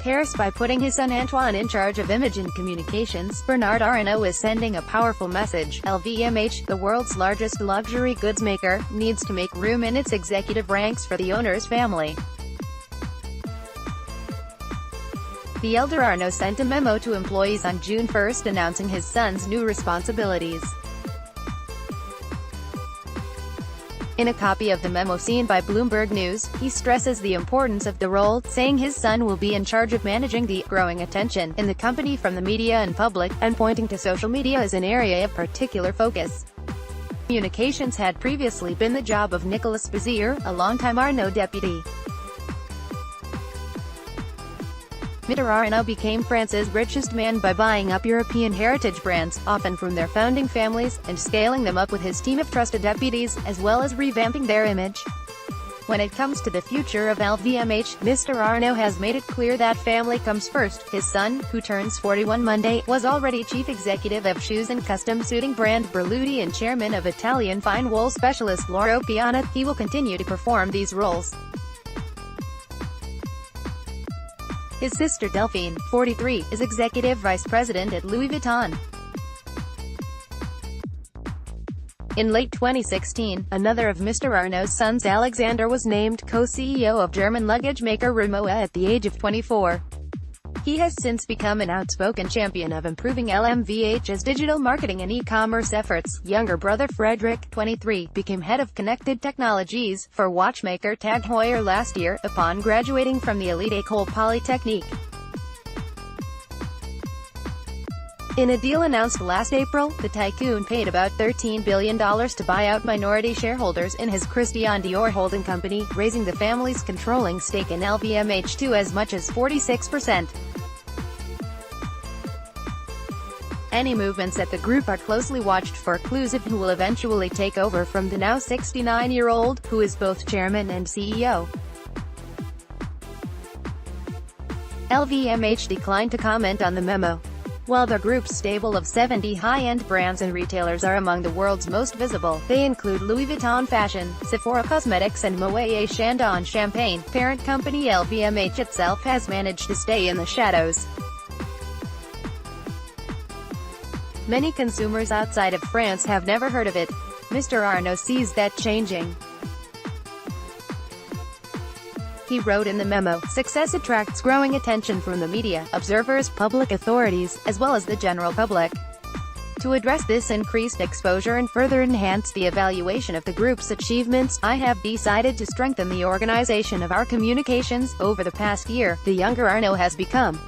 Paris by putting his son Antoine in charge of image and communications. Bernard Arnault is sending a powerful message. LVMH, the world's largest luxury goods maker, needs to make room in its executive ranks for the owner's family. The elder Arnault sent a memo to employees on June 1 announcing his son's new responsibilities. In a copy of the memo seen by Bloomberg News, he stresses the importance of the role, saying his son will be in charge of managing the growing attention in the company from the media and public, and pointing to social media as an area of particular focus. Communications had previously been the job of Nicolas Bézier, a longtime Arnault deputy. Mr. Arnault became France's richest man by buying up European heritage brands, often from their founding families, and scaling them up with his team of trusted deputies, as well as revamping their image. When it comes to the future of LVMH, Mr. Arnault has made it clear that family comes first. His son, who turns 41 Monday, was already chief executive of shoes and custom suiting brand Berluti and chairman of Italian fine wool specialist Loro Piana. He will continue to perform these roles. His sister Delphine, 43, is executive vice president at Louis Vuitton. In late 2016, another of Mr. Arnault's sons, Alexander, was named co-CEO of German luggage maker Rimowa at the age of 24. He has since become an outspoken champion of improving LVMH's digital marketing and e-commerce efforts. Younger brother Frederick, 23, became head of connected technologies for watchmaker Tag Heuer last year, upon graduating from the elite École Polytechnique. In a deal announced last April, the tycoon paid about $13 billion to buy out minority shareholders in his Christian Dior holding company, raising the family's controlling stake in LVMH to as much as 46%. Any movements at the group are closely watched for clues of who will eventually take over from the now 69-year-old, who is both chairman and CEO. LVMH declined to comment on the memo. While the group's stable of 70 high-end brands and retailers are among the world's most visible, they include Louis Vuitton Fashion, Sephora Cosmetics and Moet Chandon Champagne. Parent company LVMH itself has managed to stay in the shadows. Many consumers outside of France have never heard of it. Mr. Arnault sees that changing. He wrote in the memo, "Success attracts growing attention from the media, observers, public authorities, as well as the general public. To address this increased exposure and further enhance the evaluation of the group's achievements, I have decided to strengthen the organization of our communications." Over the past year, the younger Arnault has become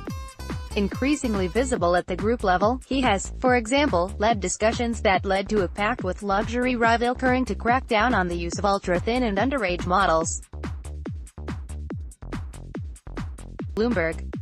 increasingly visible at the group level. He has, for example, led discussions that led to a pact with luxury rival Kering to crack down on the use of ultra-thin and underage models. Bloomberg.